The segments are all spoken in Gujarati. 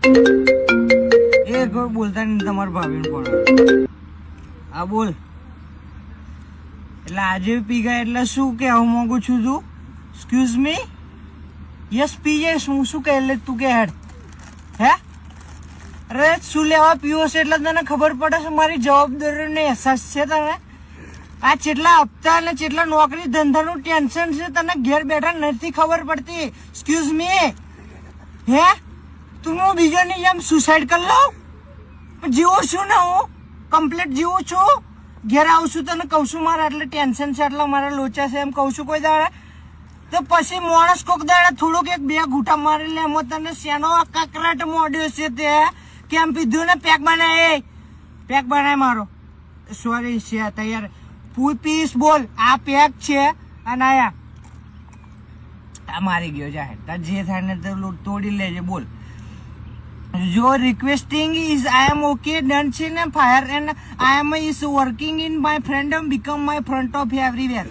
એ કોઈ બોલતા નહીં તમારા ભાભીને ફોન. હા બોલ. એટલે આજે પી ગયા એટલે શું કહેવા માંગુ છું તું? Excuse me. યસ પી જઈશ હું. શું કહે એટલે તું કે હેડ હે? અરે શું લેવા પીવો છે એટલે તને ખબર પડે છે મારી જવાબદારીનો અહેસાસ છે તને? આ જેટલા હપ્તા અને જેટલા નોકરી ધંધાનું ટેન્શન છે તને ઘેર બેઠા નથી ખબર પડતી. Excuse me. હે તું હું બીજાની જેમ સુસાઇડ કરી લઉં? જીવું છું ને હું કમ્પ્લીટ જીવું છું. ઘેર આવું છું તને કહું છું મારે એટલે ટેન્શન છે એટલે મારા લોચા છે એમ કહું છું કોઈ દાડે તો પછી માણસ કોક દાડે થોડુંક એક બે ઘૂંટા મારી લે એમાં તને શેનો કકરાટ મોડ્યો છે તે કેમ પીધું ને પેક બનાય મારો. સોરી છે તૈયાર પીસ બોલ. આ પેક છે અને આ મારી ગયો જાહેર તાર જે થાય ને તોડી લેજે બોલ. Your requesting is I am okay done છે ને fire and I am is working in my freedom become my front of everywhere.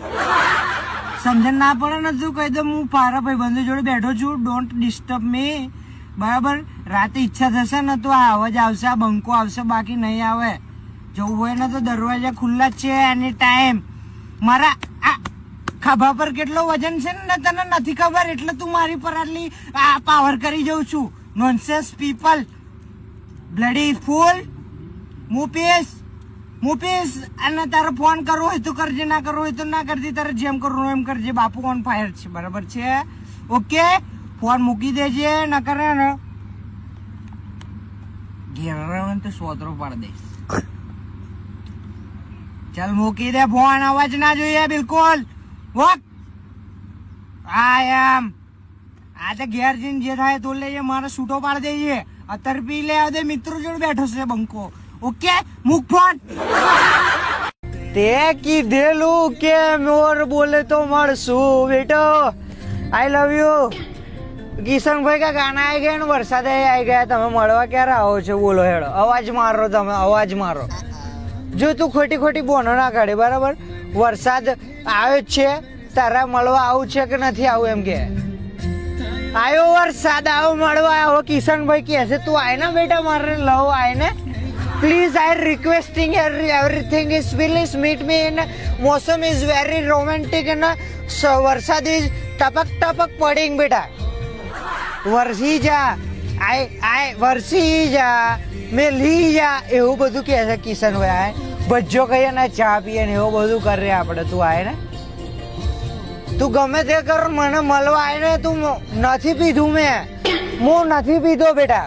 સમજણ ના પડે ને તું કહી દો હું મારા ભાઈબંધો જોડે બેઠો છું. ડોન્ટ ડિસ્ટર્બ મી. બરાબર. રાતે ઈચ્છા થશે ને તો આ અવાજ આવશે આ બંકો આવશે બાકી નહીં આવે. જવું હોય ને તો દરવાજા ખુલ્લા જ છે એની ટાઈમ. મારા આ ખભા પર કેટલો વજન છે ને તને નથી ખબર એટલે તું મારી પર આટલી આ પાવર કરી જઉં છું. નોનસેન્સ પીપલ બ્લડી ફૂલ. મુપીસ અને તારે ફોન કરવો હોય તો કરજે ના કરવો હોય તો ના કરજે તારે જેમ કરવું એમ કરજે. બાપુ ઓન ફાયર છે બરાબર છે ઓકે. ફોન મૂકી દેજે ના કરે ને ઘેર તો સોતરો પાડી દઈશ. ચાલ મૂકી દે ફોન. અવાજ ના જોઈએ બિલકુલ. વોક આઈ એમ આ તો ઘેર જઈને જે થાય તો લઈએ મારે છૂટો પાડી દઈએ. અત્યારે પી લે દે મિત્રો જોડે બેઠો છે બંકો. ઓકે મૂક ફોન. તે કીધેલું કે મોર બોલે તો મળશું બેટો. આઈ લવ યુ. કિશનભાઈ કા ગાના આવી ગયા ને વરસાદ આવી ગયા તમે મળવા ક્યારે આવો છો બોલો હેડો. અવાજ મારો તમે અવાજ મારો. જો તું ખોટી બોનો ના કાઢે બરાબર. વરસાદ આવ્યો જ છે તારા મળવા આવું છે કે નથી આવું એમ કે આયો વરસાદ આવો મળવા આવો. કિશનભાઈ કહે છે તું આય ને બેટા મારે લવ આય ને please I requesting everything is please meet me in મોસમ ઇઝ વેરી રોમેન્ટિક અને વરસાદ ઇઝ ટપક પડિંગ બેટા. વરસી જા આય વરસી જા મેં લી જા એવું બધું કહે છે કિશનભાઈ. આય ભજ્જો કહીએ ને ચા પીએ ને એવું બધું કરીએ આપણે. તું આય ને તું ગમે તે કર મને મળવા આય ને. તું નથી પીધું હું નથી પીધો બેટા.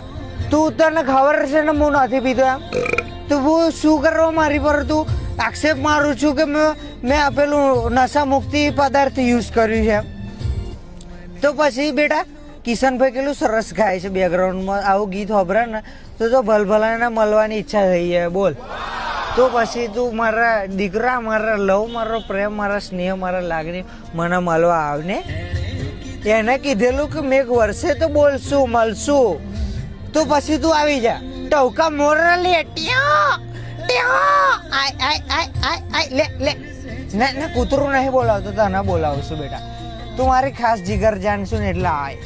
તું તને ખબર છે ને હું નથી પીધો એમ. તું હું શું કરવા મારી પર તું આક્ષેપ મારું છું કે મેં પેલું નશા મુક્તિ પદાર્થ યુઝ કર્યું છે. તો પછી બેટા કિશનભાઈ કેટલું સરસ ગાય છે બેકગ્રાઉન્ડમાં. આવું ગીત સાંભળે ને તો ભલભલાને મળવાની ઈચ્છા થઈ જાય બોલ. તો પછી તું મારા દીકરા મારા લવ મારો પ્રેમ મારા સ્નેહ મારા લાગણી મને મળવા આવને. એને કીધેલું કે મેં વર્ષે તો બોલશું મળશું. તો પછી તું આવી જા. ટવકા મોરલી લે કૂતરું નહીં બોલાવતો તને બોલાવશું બેટા. તું મારી ખાસ જીગર જાણશું ને એટલે આય.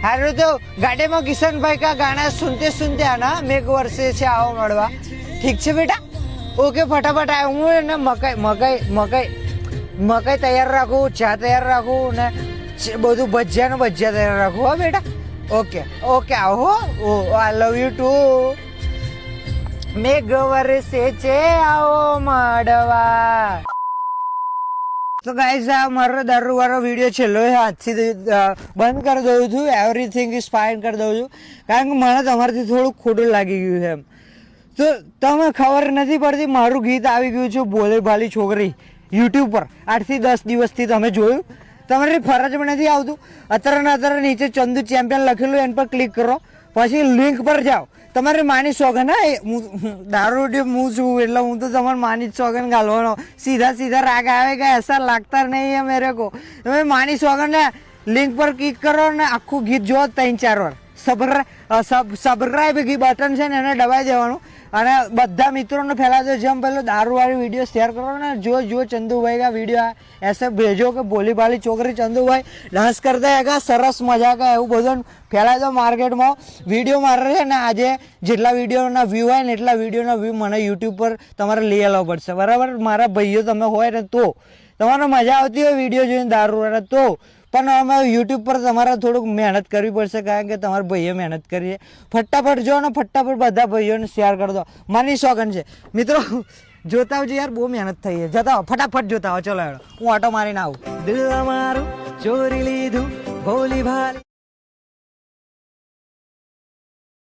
હારું તો ગાડીમાં કિશનભાઈ કા ગાના સુનતે આના મેઘ વર્ષે છે આવો મળવા. ઠીક છે બેટા ઓકે ફટાફટ આવ્યો. હું એને મકાઈ તૈયાર રાખું ચા તૈયાર રાખું ને બધું ભજીયા તૈયાર રાખું હો બેટા. ઓકે આવો હો. આઈ લવ યુ ટુ. મેઘ વર્ષે છે આવો મળવા. તો ગાઈઝ આ મારો દારૂ વાળો વિડીયો છેલ્લો આજથી બંધ કરી દઉં છું. એવરીથિંગ ઇઝ ફાઇન કરી દઉં છું કારણ કે મને તમારાથી થોડુંક ખોટું લાગી ગયું છે એમ. તો તમે ખબર નથી પડતી મારું ગીત આવી ગયું છે બોલે ભાલી છોકરી યુટ્યુબ પર 8 થી 10 દિવસથી તમે જોયું. તમારી ફરજમાં નથી આવતું. અત્યારે નીચે ચંદુ ચેમ્પિયન લખેલું એન પર ક્લિક કરો પછી લિંક પર જાઓ. તમારે માની સોગન હા દારૂ હું છું એટલે હું તો તમારે માની સોગન ગાલવાનો. સીધા રાગ આવે કે એસા લાગતા નહીં હે મેરે કો. તમે માની સોગન ને લિંક પર ક્લિક કરો ને આખું ગીત જો 3-4 વાર સબસ્ક્રાઇબ બટન છે ને એને દબાઈ દેવાનું અને બધા મિત્રોને ફેલાવજો. જેમ પેલો દારૂવાળી વિડીયો શેર કરો ને, જો ચંદુભાઈ કા વિડીયો એસે ભેજો કે ભોલી ભાલી છોકરી ચંદુભાઈ ડાન્સ કરતા હેગા, સરસ મજા કા, એવું બધું ફેલાઈ દો માર્કેટમાં. વિડીયો મારે છે ને આજે જેટલા વિડીયોના વ્યૂ હોય ને એટલા વિડીયોના વ્યૂ મને યુટ્યુબ પર તમારે લઈ આવવા પડશે, બરાબર. મારા ભાઈઓ તમે હોય ને તો તમારે મજા આવતી હોય વિડીયો જોઈને દારૂ તો, પણ અમે યુટ્યુબ પર તમારે થોડુંક મહેનત કરવી પડશે, કારણ કે તમારા ભાઈએ મહેનત કરી છે. ફટાફટ જો ને ફટાફટ બધા ભાઈઓને શેર કરી દો. મારી શોખન છે મિત્રો, જોતા આવજો યાર, બહુ મહેનત થઈ છે. જતા ફટાફટ જોતા આવો. ચલો હેડો, હું ઓટો મારીને આવું. દિલ મારું ચોરી લીધું ભોલી ભાલી.